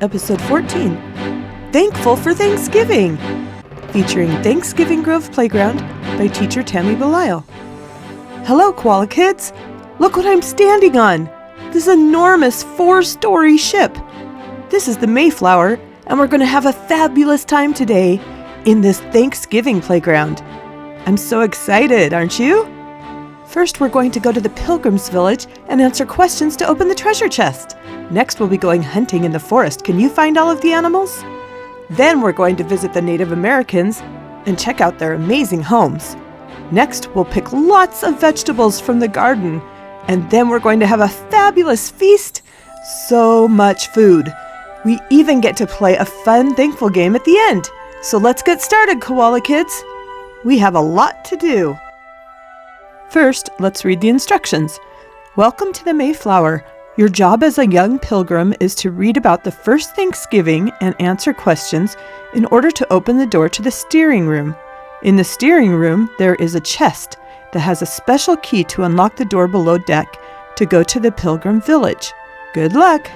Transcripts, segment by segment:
Episode 14, Thankful for Thanksgiving, featuring Thanksgiving Grove Playground by teacher Tammy Belisle. Hello, Koala kids! Look what I'm standing on! This enormous 4-story ship! This is the Mayflower, and we're going to have a fabulous time today in this Thanksgiving playground. I'm so excited, aren't you? First, we're going to go to the Pilgrims village and answer questions to open the treasure chest. Next, we'll be going hunting in the forest. Can you find all of the animals? Then we're going to visit the Native Americans and check out their amazing homes. Next, we'll pick lots of vegetables from the garden. And then we're going to have a fabulous feast. So much food. We even get to play a fun, thankful game at the end. So let's get started, Koala kids. We have a lot to do. First, let's read the instructions. Welcome to the Mayflower. Your job as a young pilgrim is to read about the first Thanksgiving and answer questions in order to open the door to the steering room. In the steering room, there is a chest that has a special key to unlock the door below deck to go to the Pilgrim village. Good luck!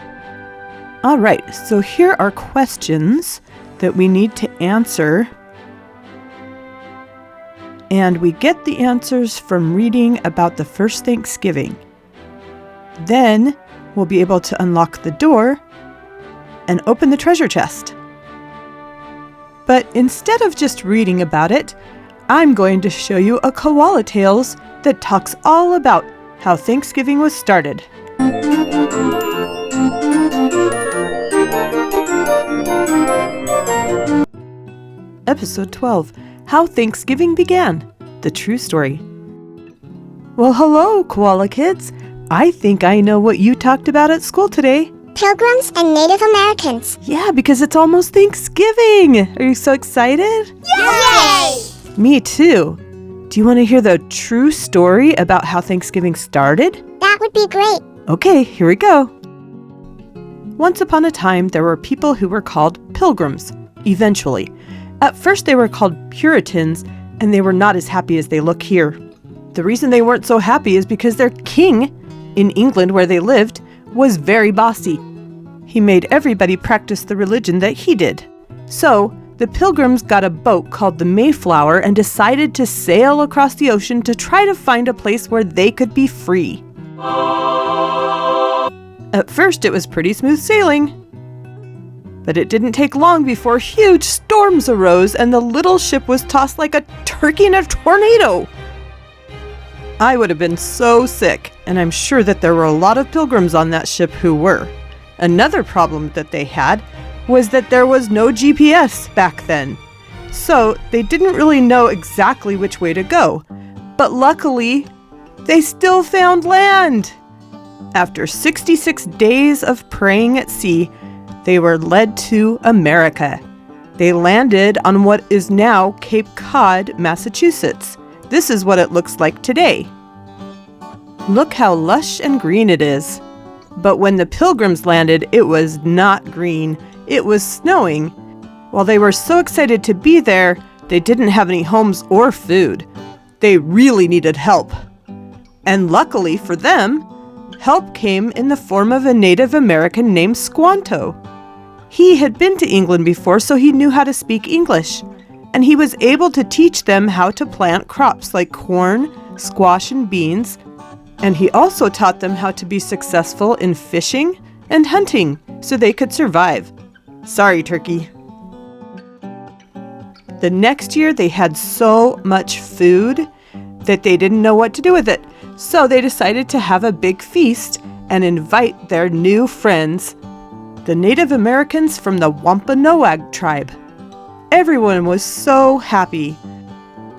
All right, so here are questions that we need to answer. And we get the answers from reading about the first Thanksgiving. Then we'll be able to unlock the door and open the treasure chest. But instead of just reading about it, I'm going to show you a Koala Tales that talks all about how Thanksgiving was started. Episode 12, How Thanksgiving Began, the true story. Well, hello, Koala kids. I think I know what you talked about at school today. Pilgrims and Native Americans. Yeah, because it's almost Thanksgiving. Are you so excited? Yay! Me too. Do you want to hear the true story about how Thanksgiving started? That would be great. Okay, here we go. Once upon a time, there were people who were called pilgrims, eventually. At first, they were called Puritans, and they were not as happy as they look here. The reason they weren't so happy is because their king, in England where they lived, was very bossy. He made everybody practice the religion that he did. So, the Pilgrims got a boat called the Mayflower and decided to sail across the ocean to try to find a place where they could be free. At first, it was pretty smooth sailing. But it didn't take long before huge storms arose and the little ship was tossed like a turkey in a tornado. I would have been so sick, and I'm sure that there were a lot of pilgrims on that ship who were. Another problem that they had was that there was no GPS back then. So they didn't really know exactly which way to go. But luckily, they still found land. After 66 days of praying at sea, they were led to America. They landed on what is now Cape Cod, Massachusetts. This is what it looks like today. Look how lush and green it is. But when the Pilgrims landed, it was not green. It was snowing. While they were so excited to be there, they didn't have any homes or food. They really needed help. And luckily for them, help came in the form of a Native American named Squanto. He had been to England before, so he knew how to speak English. And he was able to teach them how to plant crops like corn, squash, and beans. And he also taught them how to be successful in fishing and hunting so they could survive. Sorry, turkey. The next year, they had so much food that they didn't know what to do with it. So they decided to have a big feast and invite their new friends, the Native Americans from the Wampanoag tribe. Everyone was so happy.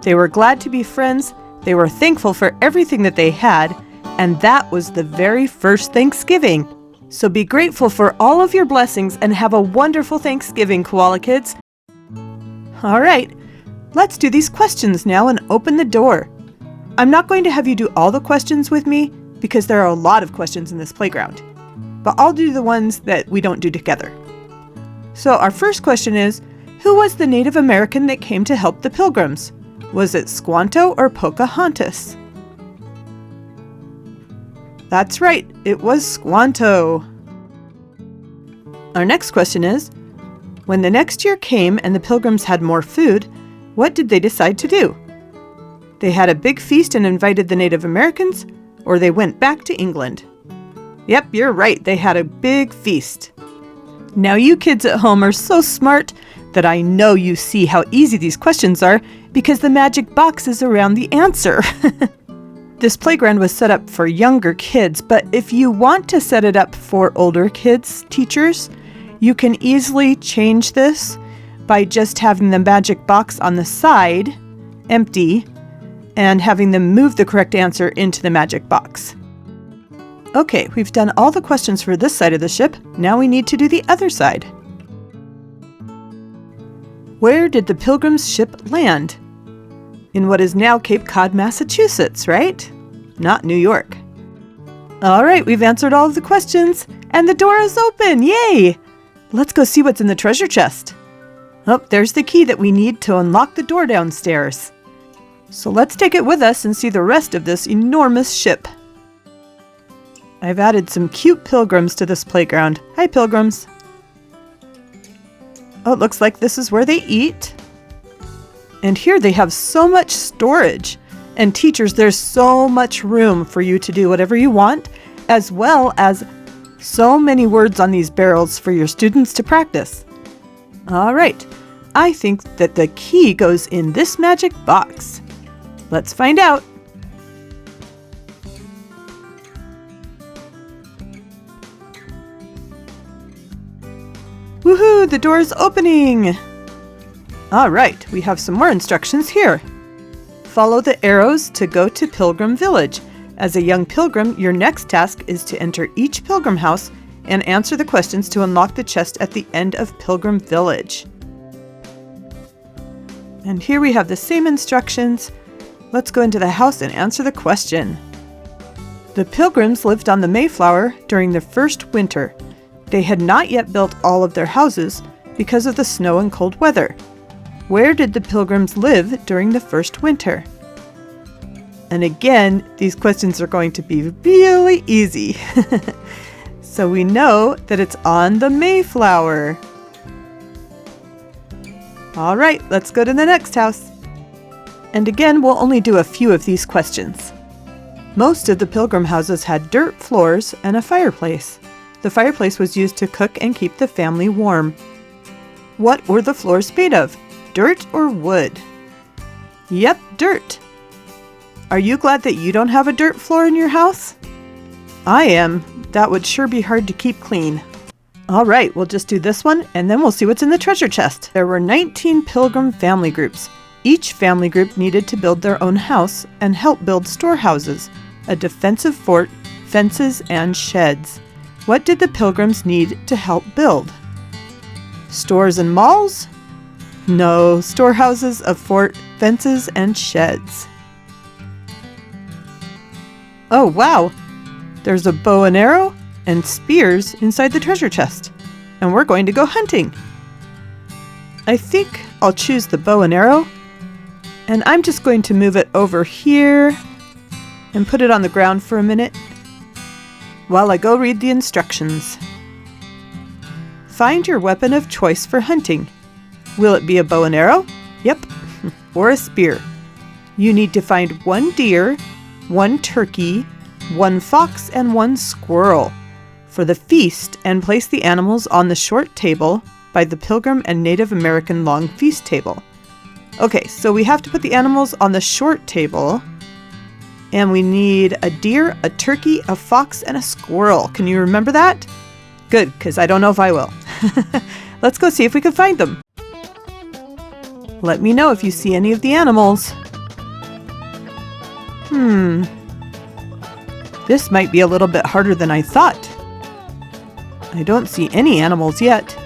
They were glad to be friends, they were thankful for everything that they had, and that was the very first Thanksgiving. So be grateful for all of your blessings and have a wonderful Thanksgiving, Koala kids. All right, let's do these questions now and open the door. I'm not going to have you do all the questions with me because there are a lot of questions in this playground, but I'll do the ones that we don't do together. So our first question is, who was the Native American that came to help the Pilgrims? Was it Squanto or Pocahontas? That's right, it was Squanto. Our next question is, when the next year came and the pilgrims had more food, what did they decide to do? They had a big feast and invited the Native Americans, or they went back to England? Yep, you're right. They had a big feast. Now you kids at home are so smart that I know you see how easy these questions are because the magic box is around the answer. This playground was set up for younger kids, but if you want to set it up for older kids, teachers, you can easily change this by just having the magic box on the side empty and having them move the correct answer into the magic box. Okay, we've done all the questions for this side of the ship. Now we need to do the other side. Where did the Pilgrim's ship land? In what is now Cape Cod, Massachusetts, right? Not New York. All right, we've answered all of the questions, and the door is open. Yay! Let's go see what's in the treasure chest. Oh, there's the key that we need to unlock the door downstairs. So let's take it with us and see the rest of this enormous ship. I've added some cute pilgrims to this playground. Hi, pilgrims. Oh, it looks like this is where they eat. And here they have so much storage. And teachers, there's so much room for you to do whatever you want, as well as so many words on these barrels for your students to practice. All right, I think that the key goes in this magic box. Let's find out. Woohoo, the door is opening! All right, we have some more instructions here. Follow the arrows to go to Pilgrim Village. As a young pilgrim, your next task is to enter each pilgrim house and answer the questions to unlock the chest at the end of Pilgrim Village. And here we have the same instructions. Let's go into the house and answer the question. The pilgrims lived on the Mayflower during the first winter. They had not yet built all of their houses because of the snow and cold weather. Where did the pilgrims live during the first winter? And again, these questions are going to be really easy. So we know that it's on the Mayflower. All right, let's go to the next house. And again, we'll only do a few of these questions. Most of the pilgrim houses had dirt floors and a fireplace. The fireplace was used to cook and keep the family warm. What were the floors made of? Dirt or wood? Yep, dirt. Are you glad that you don't have a dirt floor in your house? I am. That would sure be hard to keep clean. All right, we'll just do this one and then we'll see what's in the treasure chest. There were 19 pilgrim family groups. Each family group needed to build their own house and help build storehouses, a defensive fort, fences, and sheds. What did the pilgrims need to help build? Stores and malls? No, storehouses, a fort, fences, and sheds. Oh, wow! There's a bow and arrow and spears inside the treasure chest. And we're going to go hunting. I think I'll choose the bow and arrow. And I'm just going to move it over here and put it on the ground for a minute while I go read the instructions. Find your weapon of choice for hunting. Will it be a bow and arrow? Yep. Or a spear. You need to find 1 deer, 1 turkey, 1 fox, and 1 squirrel for the feast, and place the animals on the short table by the Pilgrim and Native American long feast table. Okay, so we have to put the animals on the short table, and we need a deer, a turkey, a fox, and a squirrel. Can you remember that? Good, because I don't know if I will. Let's go see if we can find them. Let me know if you see any of the animals. This might be a little bit harder than I thought. I don't see any animals yet.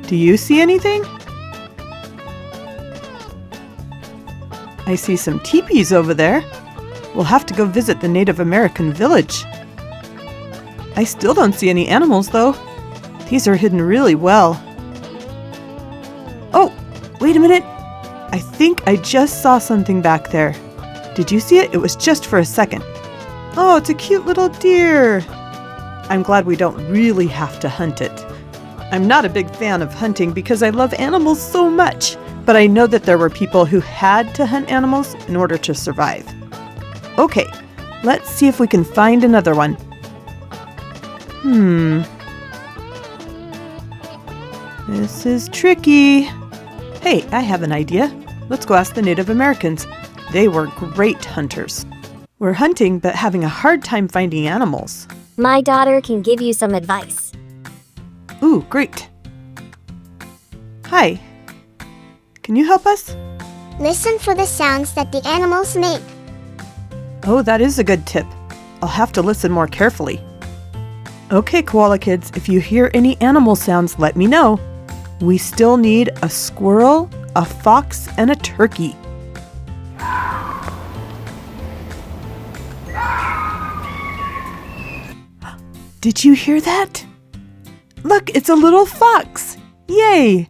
Do you see anything? I see some teepees over there. We'll have to go visit the Native American village. I still don't see any animals though. These are hidden really well. Oh, wait a minute. I think I just saw something back there. Did you see it? It was just for a second. Oh, it's a cute little deer. I'm glad we don't really have to hunt it. I'm not a big fan of hunting because I love animals so much, but I know that there were people who had to hunt animals in order to survive. Okay, let's see if we can find another one. This is tricky. Hey, I have an idea. Let's go ask the Native Americans. They were great hunters. We're hunting but having a hard time finding animals. My daughter can give you some advice. Ooh, great. Hi. Can you help us? Listen for the sounds that the animals make. Oh, that is a good tip. I'll have to listen more carefully. Okay, Koala kids, if you hear any animal sounds, let me know. We still need a squirrel, a fox, and a turkey. Did you hear that? Look, it's a little fox. Yay!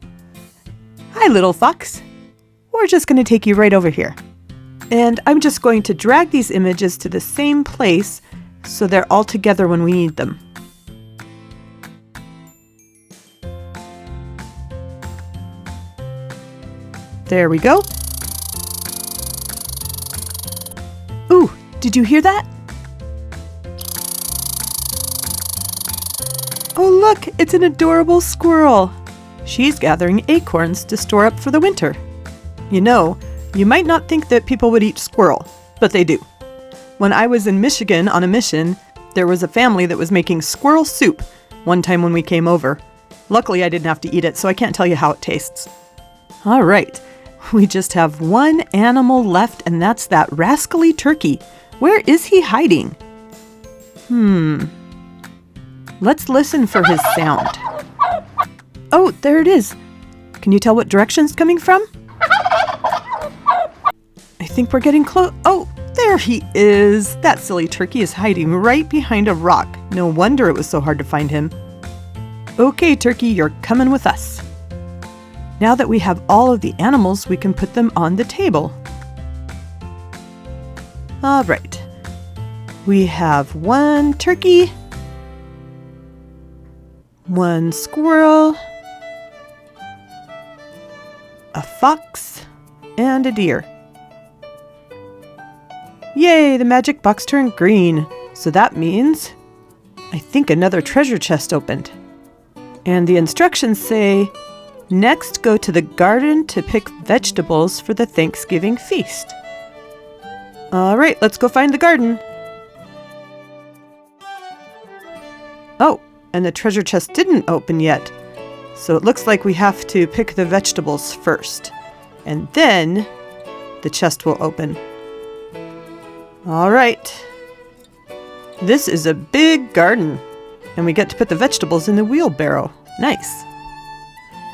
Hi, little fox. We're just going to take you right over here. And I'm just going to drag these images to the same place so they're all together when we need them. There we go. Ooh, did you hear that? Oh look, it's an adorable squirrel. She's gathering acorns to store up for the winter. You know, you might not think that people would eat squirrel, but they do. When I was in Michigan on a mission, there was a family that was making squirrel soup one time when we came over. Luckily, I didn't have to eat it, so I can't tell you how it tastes. All right, we just have one animal left, and that's that rascally turkey. Where is he hiding? Let's listen for his sound. Oh, there it is. Can you tell what direction it's coming from? I think we're getting close. Oh, there he is. That silly turkey is hiding right behind a rock. No wonder it was so hard to find him. Okay, turkey, you're coming with us. Now that we have all of the animals, we can put them on the table. All right. We have one turkey, one squirrel, a fox, and a deer. Yay, the magic box turned green. So that means, I think another treasure chest opened. And the instructions say, next go to the garden to pick vegetables for the Thanksgiving feast. All right, let's go find the garden. Oh, and the treasure chest didn't open yet. So it looks like we have to pick the vegetables first. And then the chest will open. All right. This is a big garden. And we get to put the vegetables in the wheelbarrow. Nice.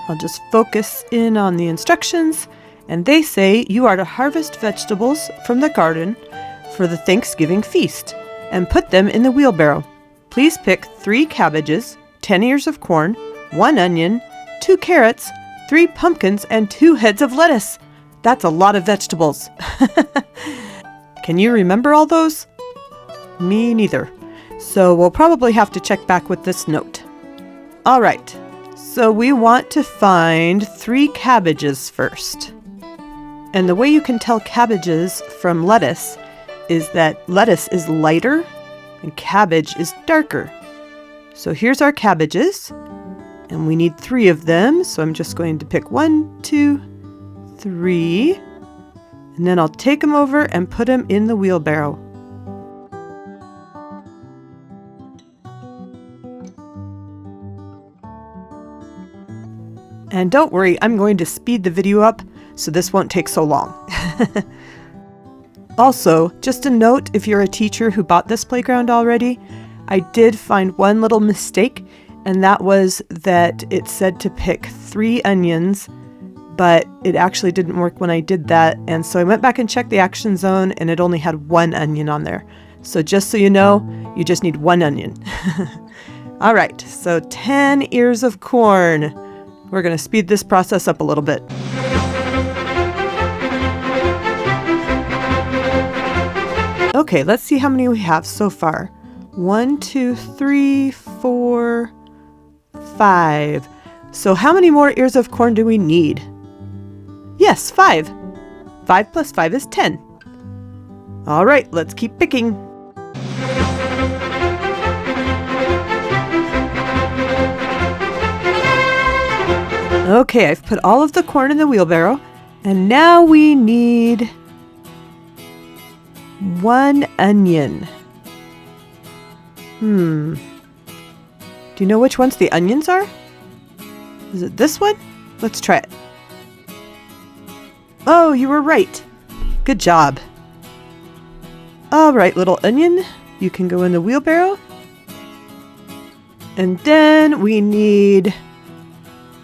I'll just focus in on the instructions. And they say you are to harvest vegetables from the garden for the Thanksgiving feast and put them in the wheelbarrow. Please pick 3 cabbages, 10 ears of corn, 1 onion, 2 carrots, 3 pumpkins, and 2 heads of lettuce. That's a lot of vegetables. Can you remember all those? Me neither. So we'll probably have to check back with this note. All right. So we want to find 3 cabbages first. And the way you can tell cabbages from lettuce is that lettuce is lighter and cabbage is darker. So here's our cabbages, and we need 3 of them. So I'm just going to pick 1, 2, 3, and then I'll take them over and put them in the wheelbarrow. And don't worry, I'm going to speed the video up so this won't take so long. Also, just a note, if you're a teacher who bought this playground already, I did find one little mistake, and that was that it said to pick 3 onions, but it actually didn't work when I did that, and so I went back and checked the action zone, and it only had 1 onion on there. So just so you know, you just need 1 onion. All right, so 10 ears of corn. We're going to speed this process up a little bit. Okay, let's see how many we have so far. 1, 2, 3, 4, 5. So how many more ears of corn do we need? Yes, 5. 5 plus 5 is 10. All right, let's keep picking. Okay, I've put all of the corn in the wheelbarrow, and now we need 1 onion. Do you know which ones the onions are? Is it this one? Let's try it. Oh, you were right. Good job. All right, little onion, you can go in the wheelbarrow. And then we need...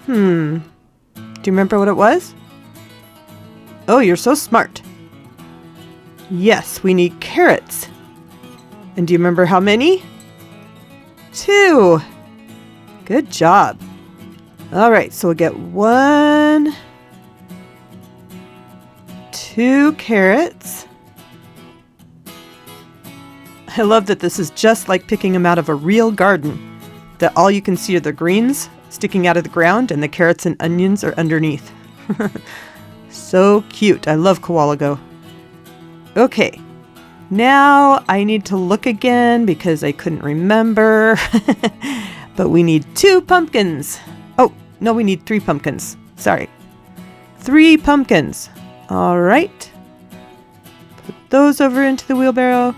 Do you remember what it was? Oh, you're so smart. Yes, we need carrots. And do you remember how many? 2. Good job. All right, so we'll get 1, 2 carrots. I love that this is just like picking them out of a real garden. That all you can see are the greens sticking out of the ground and the carrots and onions are underneath. So cute. I love Koala Go. Okay, now I need to look again because I couldn't remember. But we need 2 pumpkins. Oh, no, we need 3 pumpkins. Sorry. 3 pumpkins. All right. Put those over into the wheelbarrow.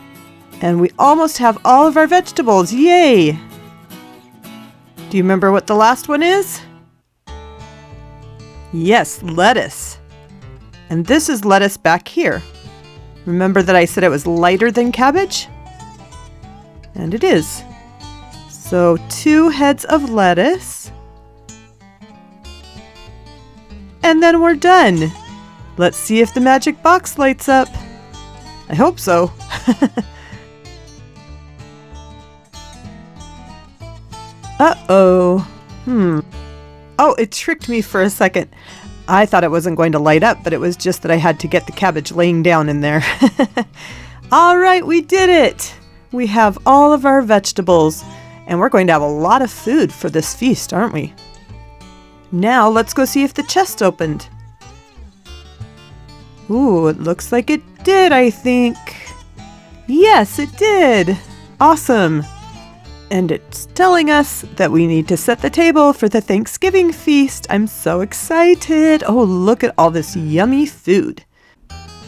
And we almost have all of our vegetables. Yay! Do you remember what the last one is? Yes, lettuce. And this is lettuce back here. Remember that I said it was lighter than cabbage? And it is. So 2 heads of lettuce. And then we're done. Let's see if the magic box lights up. I hope so. Uh-oh. Oh, it tricked me for a second. I thought it wasn't going to light up, but it was just that I had to get the cabbage laying down in there. All right, we did it. We have all of our vegetables, and we're going to have a lot of food for this feast, aren't we? Now let's go see if the chest opened. Ooh, it looks like it did, I think. Yes, it did. Awesome. And it's telling us that we need to set the table for the Thanksgiving feast. I'm so excited. Oh, look at all this yummy food.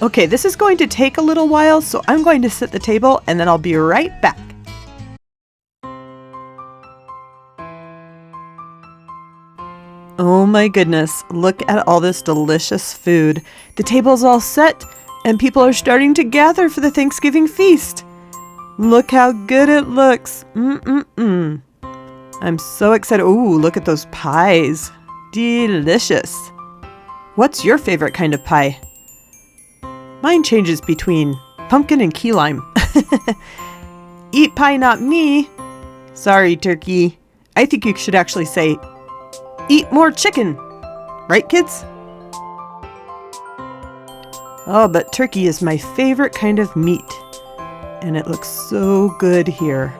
Okay, this is going to take a little while, so I'm going to set the table and then I'll be right back. Oh my goodness, look at all this delicious food. The table's all set and people are starting to gather for the Thanksgiving feast. Look how good it looks. I'm so excited. Ooh, look at those pies. Delicious. What's your favorite kind of pie? Mine changes between pumpkin and key lime. Eat pie, not me. Sorry, turkey. I think you should actually say, eat more chicken. Right, kids? Oh, but turkey is my favorite kind of meat. And it looks so good here.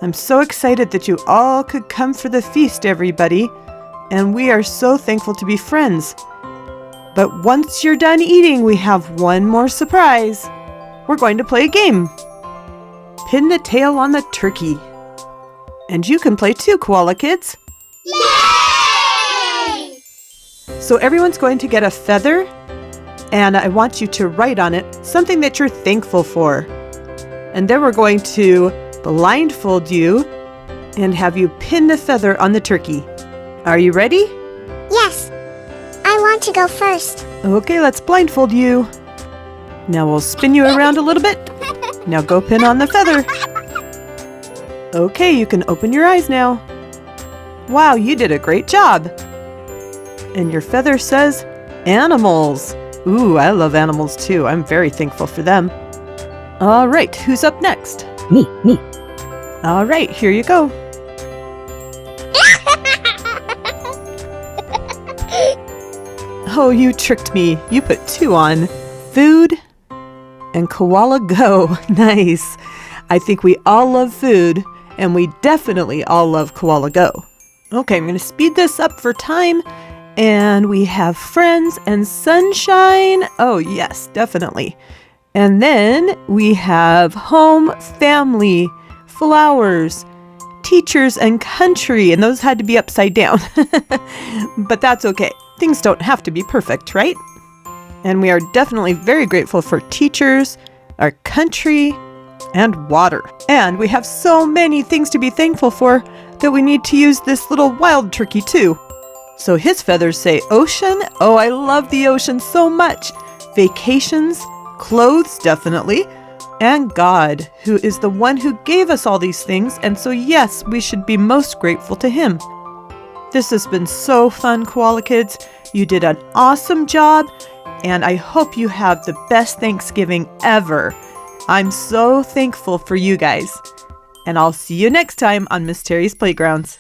I'm so excited that you all could come for the feast, everybody. And we are so thankful to be friends. But once you're done eating, we have one more surprise. We're going to play a game. Pin the tail on the turkey. And you can play too, Koala kids. Yay! So everyone's going to get a feather. And I want you to write on it something that you're thankful for. And then we're going to blindfold you and have you pin the feather on the turkey. Are you ready? Yes. I want to go first. Okay, let's blindfold you. Now we'll spin you around a little bit. Now go pin on the feather. Okay, you can open your eyes now. Wow, you did a great job. And your feather says animals. Ooh, I love animals too. I'm very thankful for them. All right, who's up next? Me. All right, here you go. Oh, you tricked me. You put 2 on. food, and Koala Go. Nice. I think we all love food, and we definitely all love Koala Go. Okay, I'm going to speed this up for time. And we have friends and sunshine. Oh, yes, definitely. And then we have home, family, flowers, teachers, and country. And those had to be upside down. But that's okay. Things don't have to be perfect, right? And we are definitely very grateful for teachers, our country, and water. And we have so many things to be thankful for that we need to use this little wild turkey too. So his feathers say ocean. Oh, I love the ocean so much. Vacations, clothes, definitely. And God, who is the one who gave us all these things. And so, yes, we should be most grateful to him. This has been so fun, Koala Kids. You did an awesome job. And I hope you have the best Thanksgiving ever. I'm so thankful for you guys. And I'll see you next time on Miss Terry's Playgrounds.